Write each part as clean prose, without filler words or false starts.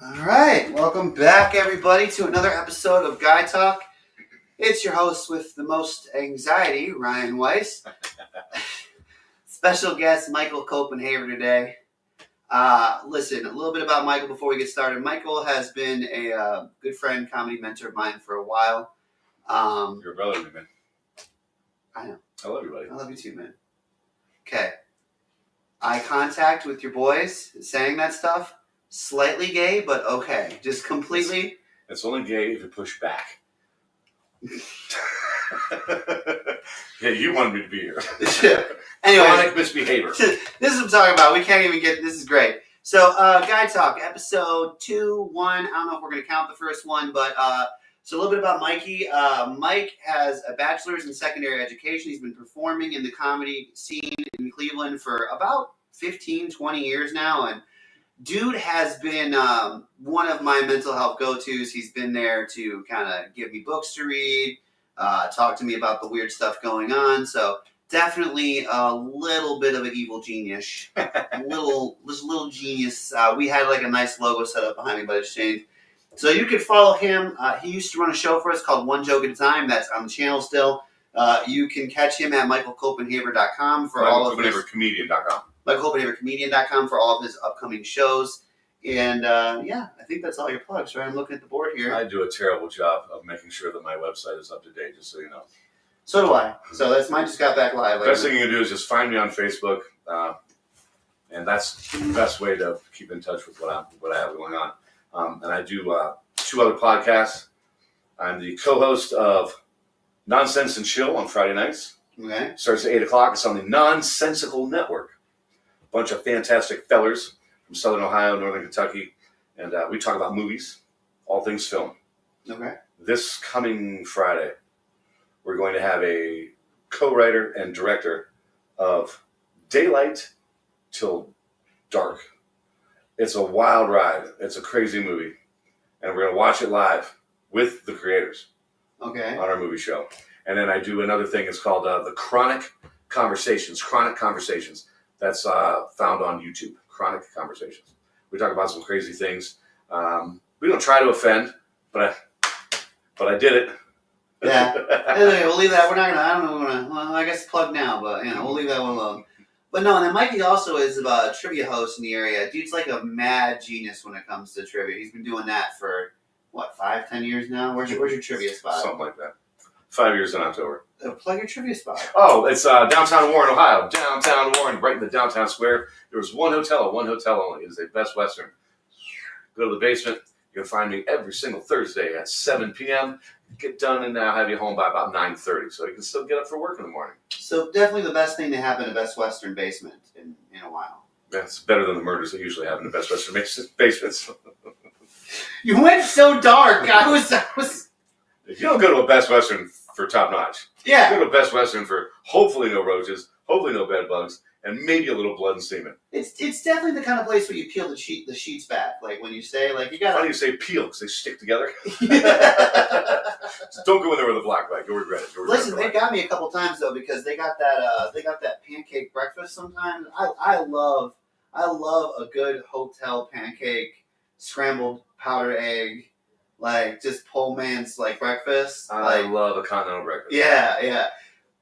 All right, welcome back, everybody, to another episode of Guy Talk. It's your host with the most anxiety, Ryan Weiss. Special guest, Michael Copenhaver today. Listen, a little bit about Michael before we get started. Michael has been a good friend, comedy mentor of mine for a while. You're a brother to me, man. I know. I love you, buddy. I love you too, man. Okay. Eye contact with your boys, saying that stuff. Slightly gay, but okay. Just completely. It's only gay if you push back. Yeah, you wanted me to be here. Anyway, Chronic misbehavior. This is what I'm talking about. We can't even get. This is great. So, Guy Talk, episode 2, 1. I don't know if we're going to count the first one, but so a little bit about Mikey. Mike has a bachelor's in secondary education. He's been performing in the comedy scene in Cleveland for about 15, 20 years now, and dude has been one of my mental health go-tos. He's been there to kind of give me books to read, talk to me about the weird stuff going on. So definitely a little bit of an evil genius. little genius. We had like a nice logo set up behind me, but it's changed. So you could follow him. He used to run a show for us called One Joke at a Time. That's on the channel still. You can catch him at michaelcopenhaver.com for all of his... michaelcopenhavercomedian.com. michaelcopenhavercomedian.com for all of his upcoming shows. And yeah, I think that's all your plugs, right? I'm looking at the board here. I do a terrible job of making sure that my website is up to date, just so you know. So do I. So that's mine just got back live. Best thing you can do is just find me on Facebook, and that's the best way to keep in touch with what I have going on. And I do 2 other podcasts. I'm the co-host of Nonsense and Chill on Friday nights. Okay. Starts at 8 o'clock. It's on the Nonsensical Network. Bunch of fantastic fellers from Southern Ohio, Northern Kentucky, and we talk about movies, all things film. Okay. This coming Friday, we're going to have a co-writer and director of Daylight Till Dark. It's a wild ride. It's a crazy movie, and we're going to watch it live with the creators. Okay. On our movie show. And then I do another thing. It's called the Chronic Conversations. That's found on YouTube. Chronic Conversations. We talk about some crazy things. We don't try to offend, but I did it. Yeah. Anyway, we'll leave that. We're not gonna. I don't know. Well, I guess plug now, but we'll leave that one alone. But no, and then Mikey also is a trivia host in the area. Dude's like a mad genius when it comes to trivia. He's been doing that for what, 5, 10 years now. Where's your trivia spot? Something like that. 5 years in October. Plug your trivia spot. Oh, it's downtown Warren, Ohio. Downtown Warren, right in the downtown square. There was one hotel only. It is a Best Western. Go to the basement. You can find me every single Thursday at 7 p.m. Get done, and I'll have you home by about 9:30, so you can still get up for work in the morning. So definitely the best thing to happen in a Best Western basement in a while. That's better than the murders that usually happen in Best Western basements. You went so dark. I was. If you don't go to a Best Western for top notch, Yeah. go to a Best Western for hopefully no roaches, hopefully no bed bugs, and maybe a little blood and semen. It's definitely the kind of place where you peel the sheets back. Like when you say, like you got. Why do you say peel? Because they stick together. So don't go in there with a black bag. You'll regret it. Listen, they got me a couple times though because they got that pancake breakfast sometimes. I love a good hotel pancake, scrambled powdered egg, like just poor man's like breakfast. I love a continental breakfast. Yeah.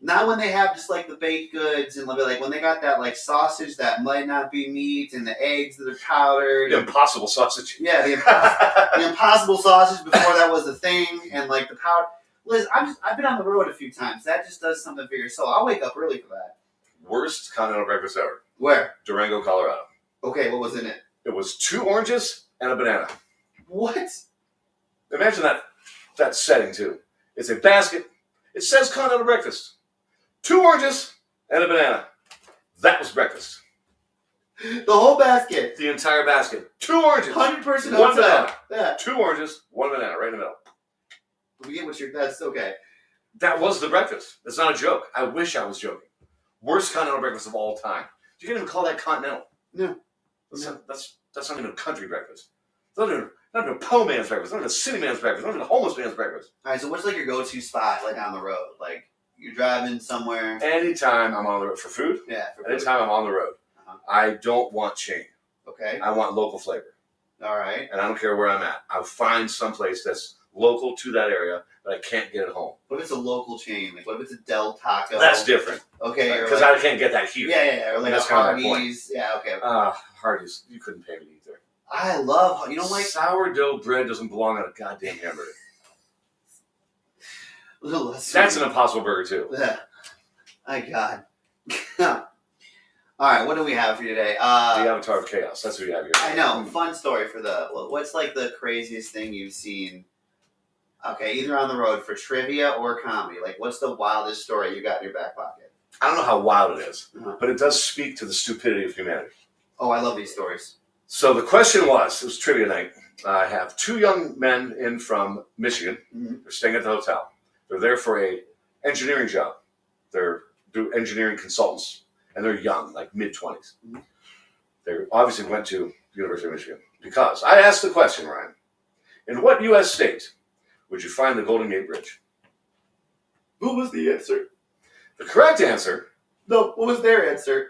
Not when they have just like the baked goods and like when they got that like sausage that might not be meat and the eggs that are powdered. The impossible sausage. Yeah, the impossible sausage before that was a thing, and like the powder. Liz, I've been on the road a few times. That just does something for your soul. I'll wake up early for that. Worst continental breakfast ever. Where? Durango, Colorado. Okay, what was in it? It was 2 oranges and a banana. What? Imagine that setting too. It's a basket. It says continental breakfast. 2 oranges and a banana. That was breakfast. The whole basket. The entire basket. 2 oranges. 100% one banana. Yeah. 2 oranges, 1 banana, right in the middle. We get what that's okay. That was the breakfast. That's not a joke. I wish I was joking. Worst continental breakfast of all time. You can't even call that continental. No. That's not even a country breakfast. It's not even a poor man's breakfast. Not even a city man's breakfast. Not even a homeless man's breakfast. All right, so what's like your go-to spot like on the road? Like you're driving somewhere. Anytime I'm on the road for food. Yeah. Anytime I'm on the road. I don't want chain. Okay. I want local flavor. All right. And I don't care where I'm at. I'll find someplace that's local to that area, but I can't get it home. What if it's a local chain? Like, what if it's a Del Taco? That's different. Okay. Because I can't get that here. Yeah. Or like That's a kind of my point. Hardee's. Yeah, okay. Hardee's, you couldn't pay me to eat there. I love, you don't like... Sourdough bread doesn't belong on a goddamn hamburger. That's an Impossible Burger, too. My God. All right, what do we have for you today? The Avatar of Chaos. That's what you have here. I know. Fun story for what's like the craziest thing you've seen, okay, either on the road for trivia or comedy? Like, what's the wildest story you got in your back pocket? I don't know how wild it is, but it does speak to the stupidity of humanity. Oh, I love these stories. So the question it was trivia night. I have two young men in from Michigan. Mm-hmm. They're staying at the hotel. They're there for a engineering job. They're engineering consultants, and they're young, like mid-20s. Mm-hmm. They obviously went to the University of Michigan because I asked the question, Ryan, in what U.S. state would you find the Golden Gate Bridge? What was the answer? The correct answer... No, what was their answer?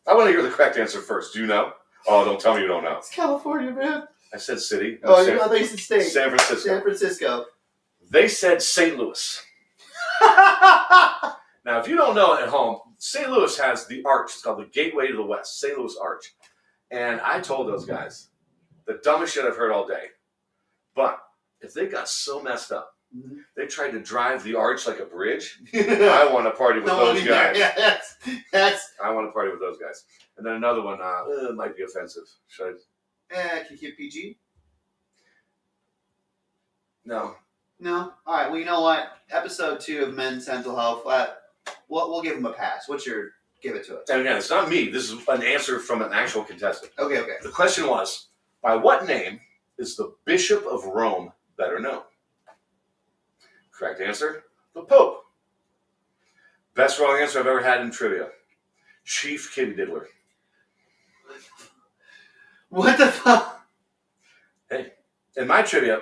I want to hear the correct answer first. Do you know? Oh, don't tell me you don't know. It's California, man. I said city. Oh, I thought you said state. San Francisco. San Francisco. They said St. Louis. Now, if you don't know at home, St. Louis has the arch. It's called the Gateway to the West, St. Louis Arch. And I told those guys, the dumbest shit I've heard all day. But if they got so messed up, they tried to drive the arch like a bridge, I want to party with those guys. Yeah, that's... I want to party with those guys. And then another one, it might be offensive. Should I? Can you keep PG? No. No? All right, well, you know what? Episode 2 of Men's Mental Health, we'll give them a pass. Give it to us. And again, it's not me. This is an answer from an actual contestant. Okay. The question was, by what name is the Bishop of Rome better known? Correct answer, the Pope. Best wrong answer I've ever had in trivia. Chief Kitty Diddler. What the fuck? Hey, in my trivia,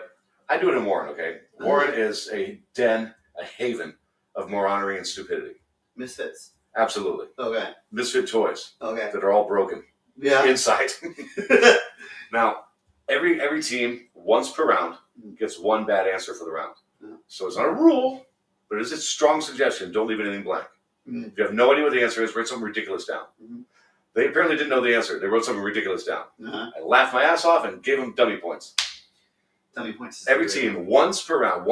I do it in Warren, okay? Warren is a den, a haven of moronery and stupidity. Misfits. Absolutely. Okay. Misfit toys. Okay. That are all broken. Yeah. Inside. Now, every team, once per round, gets one bad answer for the round. So it's not a rule, but it is a strong suggestion. Don't leave anything blank. If you have no idea what the answer is, write something ridiculous down. They apparently didn't know the answer. They wrote something ridiculous down. I laughed my ass off and gave them dummy points. Dummy points. Every team, once per round.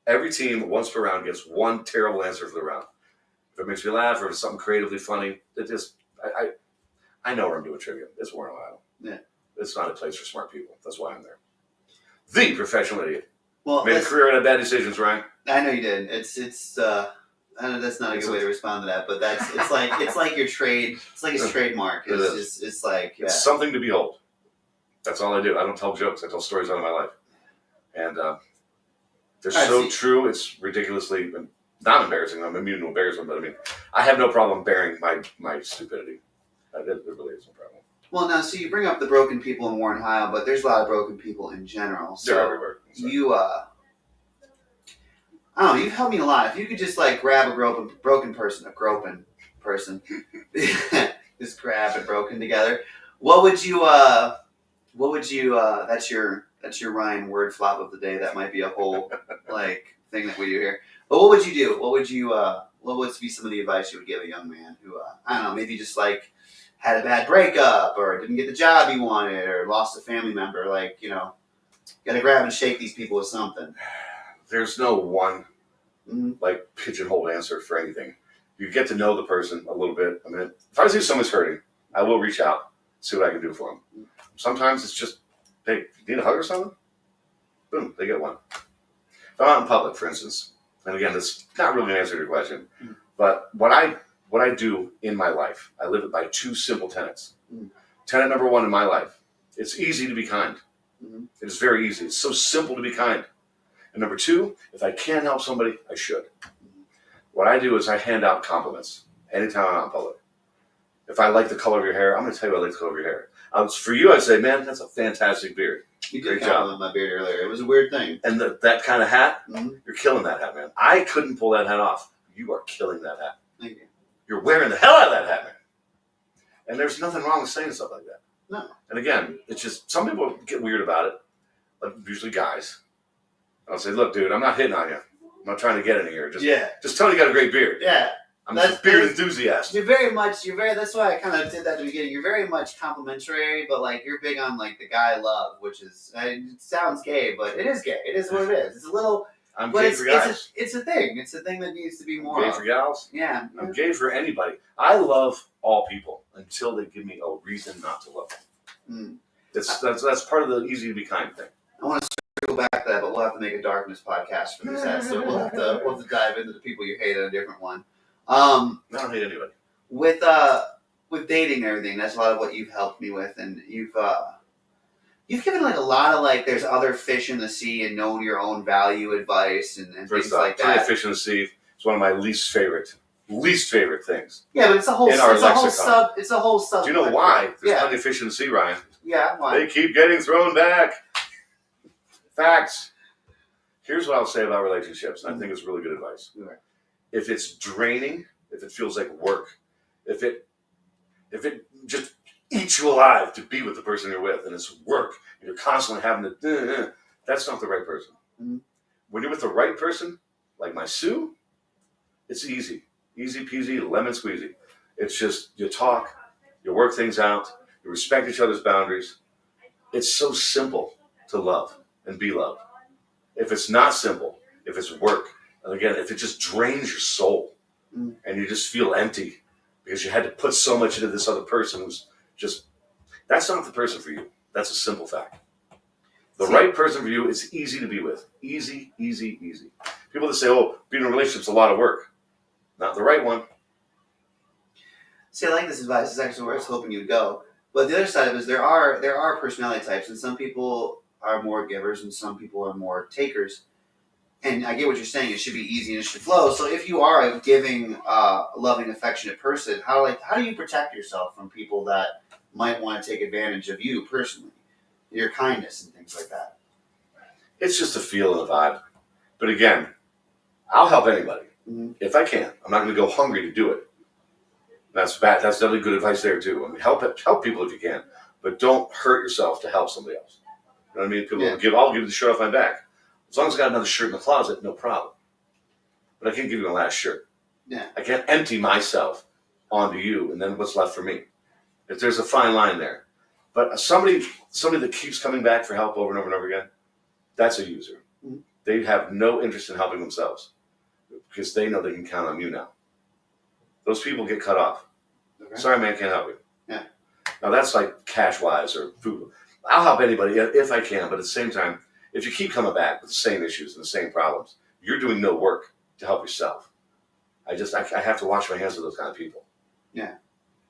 Every team, once per round, gets one terrible answer for the round. If it makes me laugh or if it's something creatively funny, I know where I'm doing trivia. It's Warren, Ohio. Yeah. It's not a place for smart people. That's why I'm there. The professional idiot. Well, made a career out of bad decisions, Ryan. I know you did. I know that's not a good way to respond to that, but it's like your trade. It's like his trademark. It's like it's something to behold. That's all I do. I don't tell jokes. I tell stories out of my life, and they're so true. It's ridiculously not embarrassing. I'm immune to embarrassment, but I mean, I have no problem bearing my stupidity. It really is no problem. Well, now, so you bring up the broken people in Warren, Ohio, but there's a lot of broken people in general. So they're everywhere. I don't know, you've helped me a lot. If you could just like grab a broken person, just grab and broken together, what would you, that's your Ryan word flop of the day. That might be a whole like thing that we do here. But what would you do? What would be some of the advice you would give a young man who, I don't know, maybe just like had a bad breakup or didn't get the job he wanted or lost a family member? Like, gotta grab and shake these people with something. There's no one like pigeonhole answer for anything. You get to know the person a little bit. I mean, if I see someone's hurting, I will reach out, see what I can do for them. Sometimes it's just, hey, you need a hug or something? Boom, they get one. If I'm out in public, for instance, and again, that's not really an answer to your question, but what I do in my life, I live it by two simple tenets. Tenet number one in my life, it's easy to be kind. It is very easy. It's so simple to be kind. And number two, if I can help somebody, I should. What I do is I hand out compliments anytime I'm out in public. If I like the color of your hair, I'm going to tell you I like the color of your hair. For you, I'd say, man, that's a fantastic beard. You did compliment my beard earlier. It was a weird thing. And that kind of hat, you're killing that hat, man. I couldn't pull that hat off. You are killing that hat. Thank you. You're wearing the hell out of that hat, man. And there's nothing wrong with saying stuff like that. No. And again, it's just some people get weird about it, but usually guys. I'll say, look, dude, I'm not hitting on you. I'm not trying to get in here. Just tell me you got a great beard. Yeah. I'm just a beard enthusiast. You're very, that's why I kind of did that at the beginning. You're very much complimentary, but like you're big on like the guy love, which is, it sounds gay, but it is gay. It is what it is. It's a little, I'm but gay for guys. it's a thing. It's a thing that needs to be more I'm gay for gals. Yeah. I'm gay for anybody. I love all people until they give me a reason not to love them. That's part of the easy to be kind thing. I want to circle back to that, but we'll have to make a darkness podcast for this episode. We'll have to dive into the people you hate in a different one. I don't hate anybody. With dating and everything, that's a lot of what you've helped me with, and you've given like a lot of like there's other fish in the sea and know your own value advice and things like that. Fish in the sea is one of my least favorite things. Yeah, but it's a whole sub. Do you know why? There's plenty of fish in the sea, Ryan. Yeah, why? They keep getting thrown back. Facts. Here's what I'll say about relationships, and I think it's really good advice. Right. If it's draining, if it feels like work, if it just eats you alive to be with the person you're with, and it's work, and you're constantly having to, that's not the right person. Mm-hmm. When you're with the right person, like my Sue, it's easy peasy, lemon squeezy. It's just you talk, you work things out, you respect each other's boundaries. It's so simple to love and be loved. If it's not simple, if it's work, and again, if it just drains your soul and you just feel empty because you had to put so much into this other person who's just, that's not the person for you. That's a simple fact. The right person for you is easy to be with. Easy. People that say, oh, being in a relationship is a lot of work. Not the right one. See, I like this advice. It's actually where I was hoping you'd go. But the other side of it is there are personality types, and some people are more givers and some people are more takers. And I get what you're saying. It should be easy and it should flow. So if you are a giving, loving, affectionate person, how do you protect yourself from people that might want to take advantage of you personally, your kindness and things like that? It's just a feel and a vibe. But again, I'll help anybody if I can. I'm not going to go hungry to do it. That's bad. That's definitely good advice there too. I mean, help people if you can, but don't hurt yourself to help somebody else. You know what I mean? People I'll give the shirt off my back. As long as I got another shirt in the closet, no problem. But I can't give you my last shirt. Yeah. I can't empty myself onto you, and then what's left for me? If there's a fine line there. But somebody that keeps coming back for help over and over and over again, that's a user. Mm-hmm. They have no interest in helping themselves because they know they can count on you now. Those people get cut off. Okay. Sorry, man, can't help you. Yeah. Now that's like cash-wise or food. I'll help anybody if I can, but at the same time, if you keep coming back with the same issues and the same problems, you're doing no work to help yourself. I have to wash my hands of those kind of people. Yeah.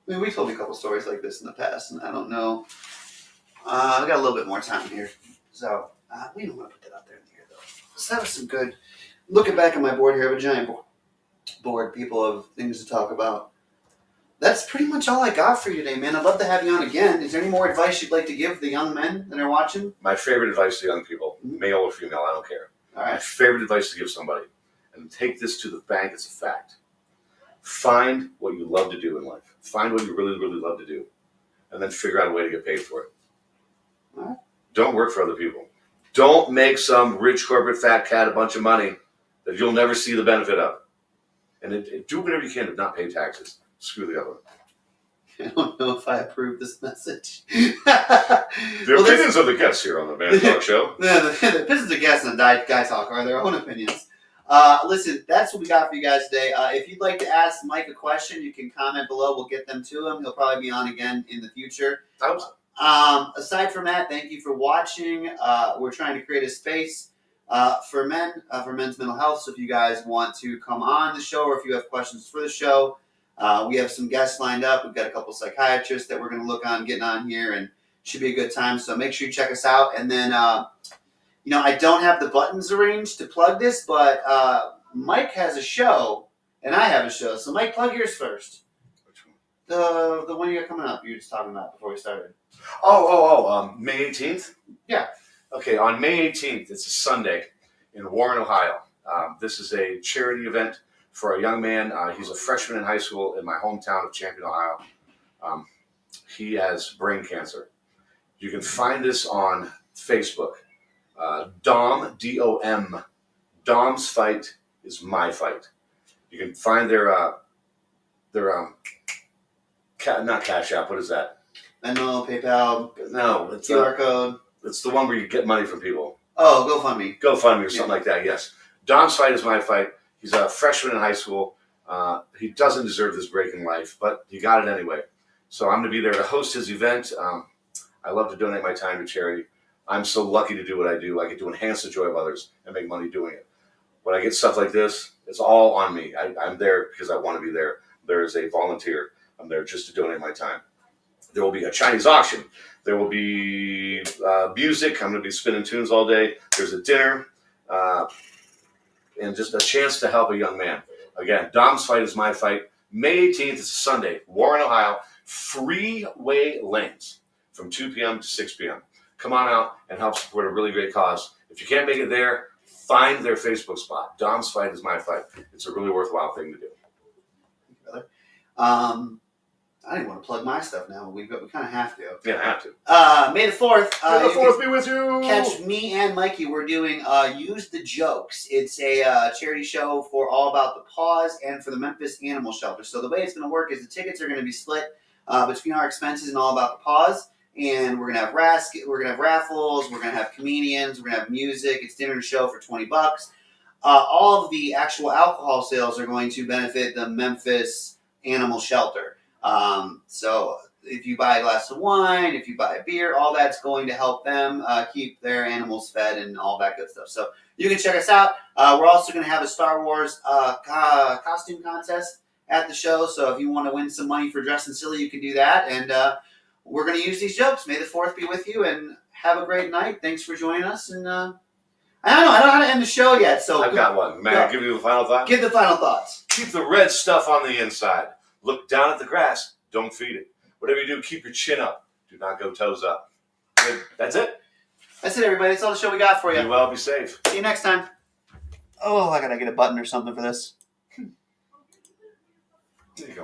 I mean, we told a couple stories like this in the past, and I don't know. I got a little bit more time here, so we don't want to put that out there in here, though. So that was some good. Looking back at my board here, I have a giant board, people of things to talk about. That's pretty much all I got for you today, man. I'd love to have you on again. Is there any more advice you'd like to give the young men that are watching? My favorite advice to young people, male or female, I don't care. All right. My favorite advice to give somebody, and take this to the bank, it's a fact. Find what you love to do in life. Find what you really, really love to do, and then figure out a way to get paid for it. All right. Don't work for other people. Don't make some rich corporate fat cat a bunch of money that you'll never see the benefit of. And do whatever you can to not pay taxes. Screw the government. I don't know if I approve this message. The opinions of the guests here on the Man Talk Show. The opinions of guests on Guy Talk are their own opinions. Listen, that's what we got for you guys today. If you'd like to ask Mike a question, you can comment below. We'll get them to him. He'll probably be on again in the future. I hope so. Aside from that, thank you for watching. We're trying to create a space for men, for men's mental health. So if you guys want to come on the show or if you have questions for the show, we have some guests lined up. We've got a couple psychiatrists that we're going to look on getting on here, and should be a good time. So make sure you check us out. And then, I don't have the buttons arranged to plug this, but Mike has a show, and I have a show. So Mike, plug yours first. Which one? The one you got coming up. You were just talking about before we started. May 18th? Yeah. Okay, on May 18th, it's a Sunday in Warren, Ohio. This is a charity event for a young man. He's a freshman in high school in my hometown of Champion, Ohio. He has brain cancer. You can find us on Facebook. Dom, D-O-M. Dom's Fight is My Fight. You can find their not Cash App. What is that? Venmo, PayPal. No, it's QR code. It's the one where you get money from people. Oh, GoFundMe. GoFundMe or something like that. Yes. Dom's Fight is My Fight. He's a freshman in high school. He doesn't deserve this break in life, but he got it anyway. So I'm going to be there to host his event. I love to donate my time to charity. I'm so lucky to do what I do. I get to enhance the joy of others and make money doing it. When I get stuff like this, it's all on me. I'm there because I want to be there. There is a volunteer. I'm there just to donate my time. There will be a Chinese auction. There will be music. I'm going to be spinning tunes all day. There's a dinner and just a chance to help a young man. Again, Dom's Fight is My Fight. May 18th is a Sunday. Warren, Ohio. Freeway lanes from 2 p.m. to 6 p.m. Come on out and help support a really great cause. If you can't make it there, find their Facebook spot. Dom's Fight is My Fight. It's a really worthwhile thing to do. Brother. I didn't want to plug my stuff now, but we kind of have to. Yeah, I have to. May the 4th. May the 4th be with you. Catch me and Mikey. We're doing Use the Jokes. It's a charity show for All About the Paws and for the Memphis Animal Shelter. So the way it's going to work is the tickets are going to be split between our expenses and All About the Paws. And we're gonna have raffles. We're gonna have comedians. We're gonna have music. It's dinner and show for $20. All of the actual alcohol sales are going to benefit the Memphis Animal Shelter. So if you buy a glass of wine, if you buy a beer, all that's going to help them keep their animals fed and all that good stuff. So you can check us out. We're also going to have a Star Wars costume contest at the show. So if you want to win some money for dressing silly, you can do that. And we're going to use these jokes. May the 4th be with you, and have a great night. Thanks for joining us. And I don't know how to end the show yet. So I've got one. May I give you the final thought? Give the final thoughts. Keep the red stuff on the inside. Look down at the grass. Don't feed it. Whatever you do, keep your chin up. Do not go toes up. Good. That's it. That's it, everybody. That's all the show we got for you. Be well. Be safe. See you next time. Oh, I got to get a button or something for this. There you go.